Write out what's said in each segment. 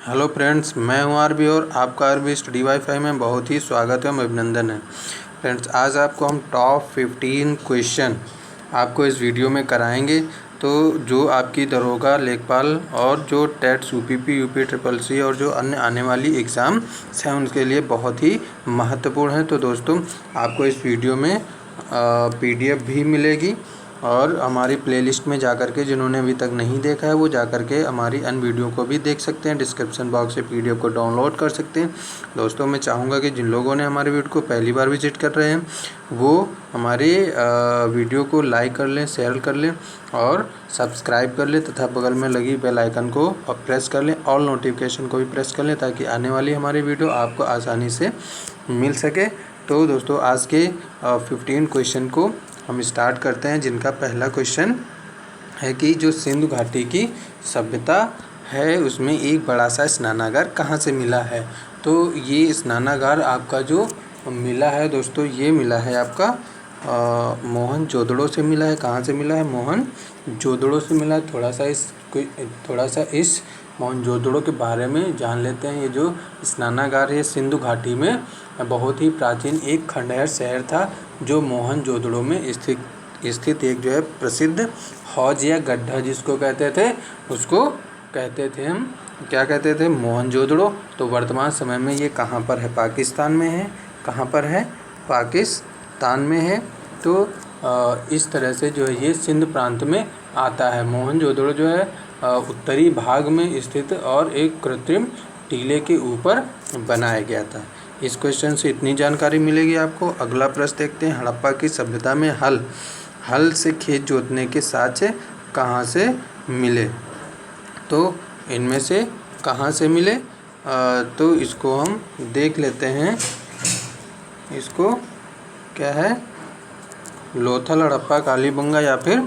Hello friends, मैं हूं RB और आपका आरबी स्टडी वाईफाई में बहुत ही स्वागत है, अभिनंदन है। फ्रेंड्स, आज आपको हम टॉप 15 क्वेश्चन आपको इस वीडियो में कराएंगे। तो जो आपकी दरोगा, लेखपाल और जो TET, UPP, UP triple C और जो अन्य आने वाली एग्ज़ाम्स हैं उनके लिए बहुत ही महत्वपूर्ण है। तो दोस्तों, आपको इस वीडियो में PDF भी मिलेगी और हमारी प्लेलिस्ट में जाकर के जिन्होंने अभी तक नहीं देखा है वो जाकर के हमारी अन्य वीडियो को भी देख सकते हैं। डिस्क्रिप्शन बॉक्स से PDF को डाउनलोड कर सकते हैं। दोस्तों, मैं चाहूँगा कि जिन लोगों ने हमारे वीडियो को पहली बार विजिट कर रहे हैं वो हमारे वीडियो को लाइक कर लें, शेयर कर लें और सब्सक्राइब कर लें तथा बगल में लगी बेल आइकन को प्रेस कर लें, ऑल नोटिफिकेशन को भी प्रेस कर लें ताकि आने वाली हमारी वीडियो आपको आसानी से मिल सके। तो दोस्तों, आज के 15 क्वेश्चन को हम स्टार्ट करते हैं, जिनका पहला क्वेश्चन है कि जो सिंधु घाटी की सभ्यता है उसमें एक बड़ा सा स्नानागार कहाँ से मिला है। तो ये स्नानागार आपका जो मिला है दोस्तों, ये मिला है आपका मोहनजोदड़ो से मिला है। कहाँ से मिला है? मोहनजोदड़ो से मिला है। थोड़ा सा इस मोहनजोदड़ो के बारे में जान लेते हैं। ये जो स्नानागार है सिंधु घाटी में बहुत ही प्राचीन एक खंडहर शहर था जो मोहनजोदड़ो में स्थित एक जो है प्रसिद्ध हौज या गड्ढा जिसको कहते थे, उसको कहते थे हम क्या कहते थे? मोहनजोदड़ो। तो वर्तमान समय में ये कहाँ पर है? पाकिस्तान में है। कहाँ पर है? पाकिस्तान में है। तो इस तरह से जो है ये सिंध प्रांत में आता है। मोहनजोदड़ो जो है उत्तरी भाग में स्थित और एक कृत्रिम टीले के ऊपर बनाया गया था। इस क्वेश्चन से इतनी जानकारी मिलेगी आपको। अगला प्रश्न देखते हैं। हड़प्पा की सभ्यता में हल से खेत जोतने के साक्ष्य कहाँ से मिले? तो इनमें से कहाँ से मिले? तो इसको हम देख लेते हैं। इसको क्या है? लोथल, हड़प्पा, कालीबंगा या फिर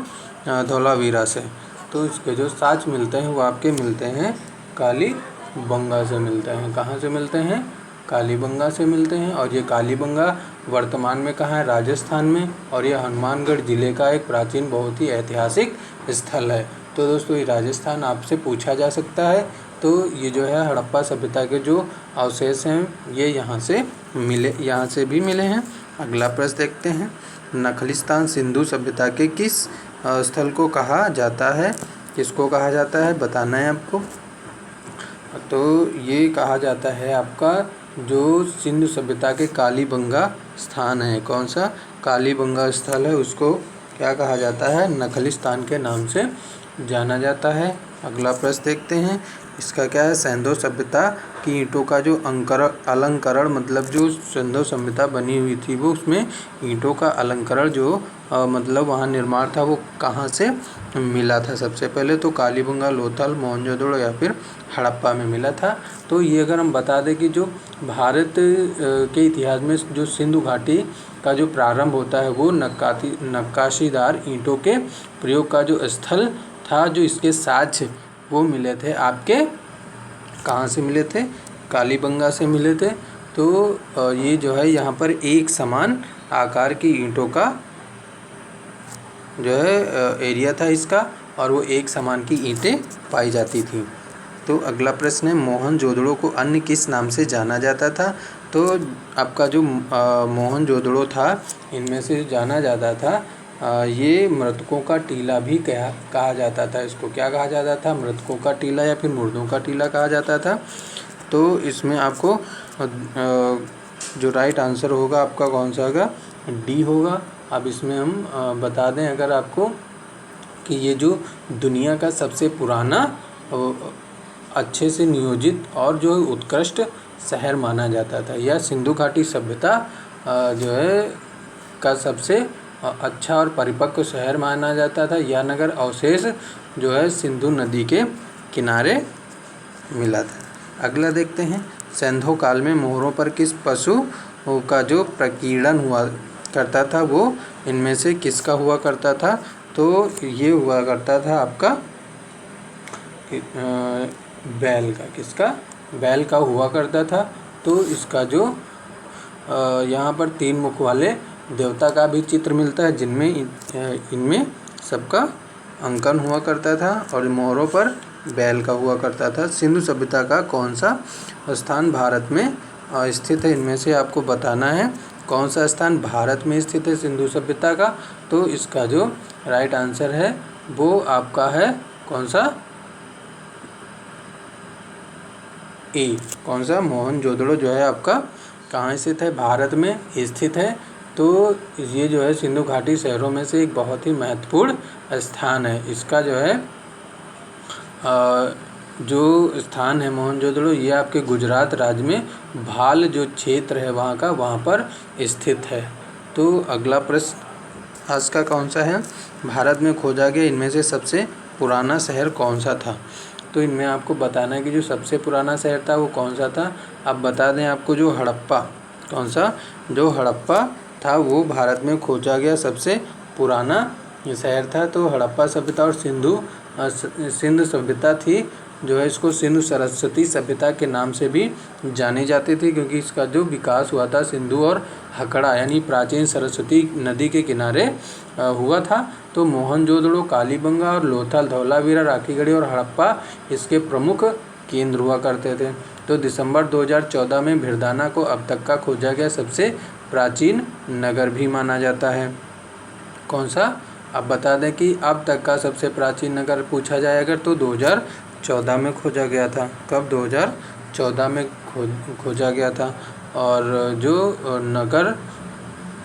धौलावीरा से। तो इसके जो साक्ष्य मिलते हैं वो आपके मिलते हैं कालीबंगा से मिलते हैं। कहाँ से मिलते हैं? कालीबंगा से मिलते हैं। और ये कालीबंगा वर्तमान में कहाँ है? राजस्थान में। और ये हनुमानगढ़ ज़िले का एक प्राचीन बहुत ही ऐतिहासिक स्थल है। तो दोस्तों, ये राजस्थान आपसे पूछा जा सकता है। तो ये जो है हड़प्पा सभ्यता के जो अवशेष हैं ये यहाँ से भी मिले हैं। अगला प्रश्न देखते हैं। नखलिस्तान सिंधु सभ्यता के किस स्थल को कहा जाता है? किसको कहा जाता है बताना है आपको। तो ये कहा जाता है आपका जो सिंधु सभ्यता के कालीबंगा स्थान है। कौन सा? कालीबंगा स्थल है, उसको क्या कहा जाता है? नखलिस्तान के नाम से जाना जाता है। अगला प्रश्न देखते हैं। इसका क्या है? सिंधु सभ्यता की ईंटों का जो अलंकरण मतलब जो सिंधु सभ्यता बनी हुई थी वो उसमें ईंटों का अलंकरण जो मतलब वहाँ निर्माण था वो कहाँ से मिला था? सबसे पहले तो कालीबंगा, लोथल, मोहनजोदड़ो या फिर हड़प्पा में मिला था। तो ये अगर हम बता दें कि जो भारत के इतिहास में जो सिंधु घाटी का जो प्रारंभ होता है वो नक्काशीदार ईंटों के प्रयोग का जो स्थल था, जो इसके साक्ष्य वो मिले थे आपके कहाँ से मिले थे? कालीबंगा से मिले थे। तो ये जो है यहाँ पर एक समान आकार की ईंटों का जो है एरिया था इसका, और वो एक समान की ईंटें पाई जाती थी। तो अगला प्रश्न है। मोहनजोदड़ो को अन्य किस नाम से जाना जाता था? तो आपका जो मोहनजोदड़ो था इनमें से जाना जाता था ये मृतकों का टीला भी कहा जाता था। इसको क्या कहा जाता था? मृतकों का टीला या फिर मुर्दों का टीला कहा जाता था। तो इसमें आपको जो राइट आंसर होगा आपका कौन सा होगा? डी होगा। अब इसमें हम बता दें अगर आपको कि ये जो दुनिया का सबसे पुराना अच्छे से नियोजित और जो उत्कृष्ट शहर माना जाता था, या सिंधु घाटी सभ्यता जो है का सबसे अच्छा और परिपक्व शहर माना जाता था। यह नगर अवशेष जो है सिंधु नदी के किनारे मिला था। अगला देखते हैं। सिंधु काल में मोहरों पर किस पशु का जो प्रकीर्णन हुआ करता था वो इनमें से किसका हुआ करता था? तो ये हुआ करता था आपका बैल का। किसका? बैल का हुआ करता था। तो इसका जो यहाँ पर 3 मुख वाले देवता का भी चित्र मिलता है जिनमें इनमें सबका अंकन हुआ करता था। और मोहरों पर बैल का हुआ करता था। सिंधु सभ्यता का कौन सा स्थान भारत में स्थित है? इनमें से आपको बताना है कौन सा स्थान भारत में स्थित है सिंधु सभ्यता का। तो इसका जो राइट आंसर है वो आपका है कौन सा? ए। कौन सा? मोहनजोदड़ो जो है आपका कहाँ स्थित है? भारत में स्थित है। तो ये जो है सिंधु घाटी शहरों में से एक बहुत ही महत्वपूर्ण स्थान है। इसका जो है जो स्थान है मोहनजोदड़ो, ये आपके गुजरात राज्य में भाल जो क्षेत्र है वहाँ का, वहाँ पर स्थित है। तो अगला प्रश्न आज का कौन सा है? भारत में खोजा गया इनमें से सबसे पुराना शहर कौन सा था? तो इनमें आपको बताना है कि जो सबसे पुराना शहर था वो कौन सा था। अब बता दें आपको, जो हड़प्पा, कौन सा? जो हड़प्पा था वो भारत में खोजा गया सबसे पुराना शहर था। तो हड़प्पा सभ्यता और सिंधु सभ्यता थी जो है, इसको सिंधु सरस्वती सभ्यता के नाम से भी जानी जाती थी, क्योंकि इसका जो विकास हुआ था सिंधु और हकड़ा यानी प्राचीन सरस्वती नदी के किनारे हुआ था। तो मोहनजोदड़ो, कालीबंगा और लोथल, धौलावीरा, राखीगढ़ी और हड़प्पा इसके प्रमुख केंद्र हुआ करते थे। तो दिसंबर 2014 में भिरदाना को अब तक का खोजा गया सबसे प्राचीन नगर भी माना जाता है। कौन सा? अब बता दें कि अब तक का सबसे प्राचीन नगर पूछा जाए अगर, तो 2014 में खोजा गया था। कब? 2014 में खोजा गया था। और जो नगर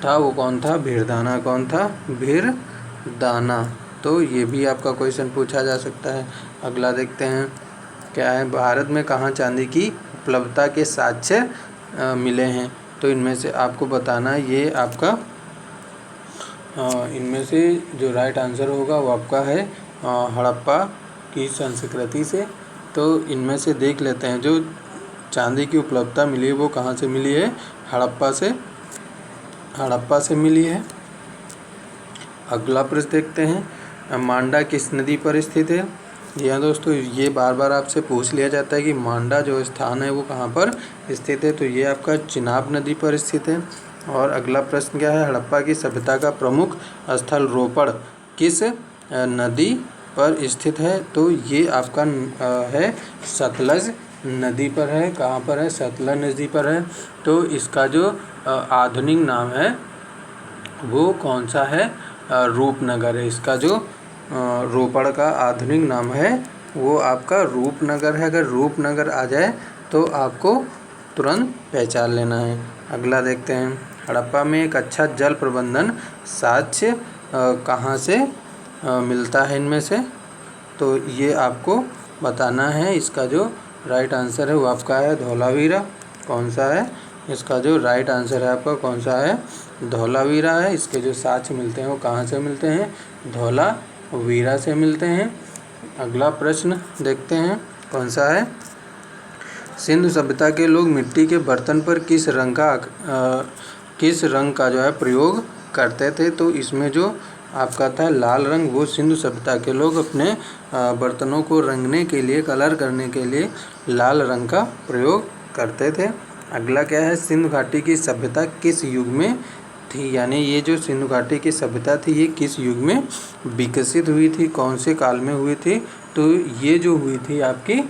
था वो कौन था? भिरदाना। कौन था? भिरदाना। तो ये भी आपका क्वेश्चन पूछा जा सकता है। अगला देखते हैं क्या है। भारत में कहाँ चांदी की उपलब्धता के साक्ष्य मिले हैं? तो इनमें से आपको बताना है, ये आपका इनमें से जो राइट आंसर होगा वो आपका है हड़प्पा की संस्कृति से। तो इनमें से देख लेते हैं, जो चांदी की उपलब्धता मिली है वो कहाँ से मिली है? हड़प्पा से मिली है। अगला प्रश्न देखते हैं, मांडा किस नदी पर स्थित है? जी हाँ दोस्तों, ये बार बार आपसे पूछ लिया जाता है कि मांडा जो स्थान है वो कहाँ पर स्थित है। तो ये आपका चिनाब नदी पर स्थित है। और अगला प्रश्न क्या है? हड़प्पा की सभ्यता का प्रमुख स्थल रोपड़ किस नदी पर स्थित है? तो ये आपका है सतलज नदी पर है। कहाँ पर है? सतलज नदी पर है। तो इसका जो आधुनिक नाम है वो कौन सा है? रूपनगर है। इसका जो रोपड़ का आधुनिक नाम है वो आपका रूपनगर है। अगर रूपनगर आ जाए तो आपको तुरंत पहचान लेना है। अगला देखते हैं, हड़प्पा में एक अच्छा जल प्रबंधन साक्ष्य कहाँ से मिलता है इनमें से? तो ये आपको बताना है। इसका जो राइट आंसर है वो आपका है धौलावीरा। कौन सा है? इसका जो राइट आंसर है आपका कौन सा है? धौलावीरा है। इसके जो साक्ष्य मिलते हैं वो कहाँ से मिलते हैं? धौलावीरा से मिलते हैं। अगला प्रश्न देखते हैं कौन सा है। सिंधु सभ्यता के लोग मिट्टी के बर्तन पर किस रंग का जो है प्रयोग करते थे? तो इसमें जो आपका था लाल रंग, वो सिंधु सभ्यता के लोग अपने बर्तनों को रंगने के लिए, कलर करने के लिए लाल रंग का प्रयोग करते थे। अगला क्या है, सिंधु घाटी की सभ्यता किस युग में थी? यानी ये जो सिंधु घाटी की सभ्यता थी ये किस युग में विकसित हुई थी, कौन से काल में हुई थी? तो ये जो हुई थी आपकी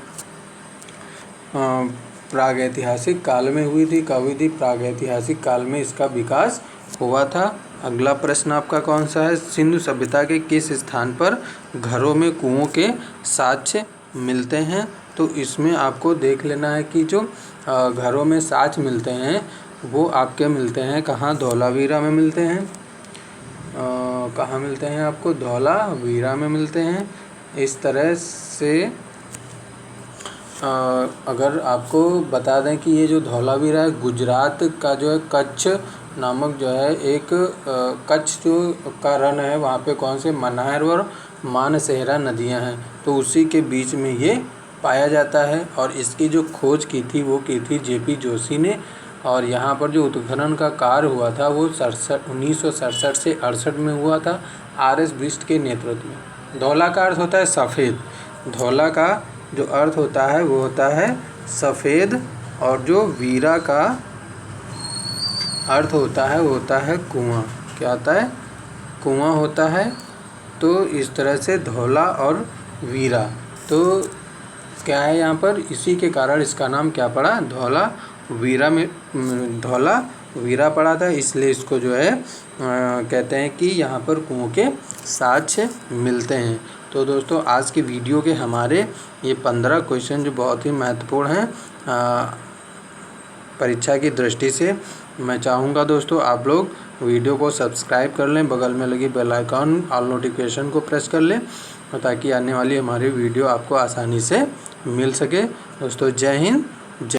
प्रागैतिहासिक काल में हुई थी। कब हुई थी? प्रागैतिहासिक काल में इसका विकास हुआ था। अगला प्रश्न आपका कौन सा है, सिंधु सभ्यता के किस स्थान पर घरों में कुओं के साक्ष्य मिलते हैं? तो इसमें आपको देख लेना है कि जो घरों में साक्ष्य मिलते हैं वो आपके मिलते हैं कहाँ? धौलावीरा में मिलते हैं। कहाँ मिलते हैं आपको? धौलावीरा में मिलते हैं। इस तरह से अगर आपको बता दें कि ये जो धौलावीरा है गुजरात का जो है कच्छ नामक जो है एक कच्छ जो का रण है वहाँ पे कौन से मनाहर और मानसेहरा नदियाँ हैं, तो उसी के बीच में ये पाया जाता है। और इसकी जो खोज की थी वो की थी JP जोशी ने। और यहाँ पर जो उत्खनन का कार्य हुआ था वो 1967 से 68 में हुआ था RS बिष्ट के नेतृत्व में। धौला का अर्थ होता है सफ़ेद, धौला का जो अर्थ होता है वो होता है सफ़ेद, और जो वीरा का अर्थ होता है वो होता है कुआं। क्या होता है? कुआं होता है। तो इस तरह से धौला और वीरा, तो क्या है यहाँ पर, इसी के कारण इसका नाम क्या पड़ा, धौलावीरा में धौलावीरा पड़ा था। इसलिए इसको जो है कहते हैं कि यहाँ पर कुओं के साक्ष्य मिलते हैं। तो दोस्तों आज के वीडियो के हमारे ये 15 क्वेश्चन जो बहुत ही महत्वपूर्ण हैं परीक्षा की दृष्टि से। मैं चाहूँगा दोस्तों आप लोग वीडियो को सब्सक्राइब कर लें, बगल में लगी बेल आइकॉन ऑल नोटिफिकेशन को प्रेस कर लें ताकि आने वाली हमारी वीडियो आपको आसानी से मिल सके। दोस्तों जय हिंद,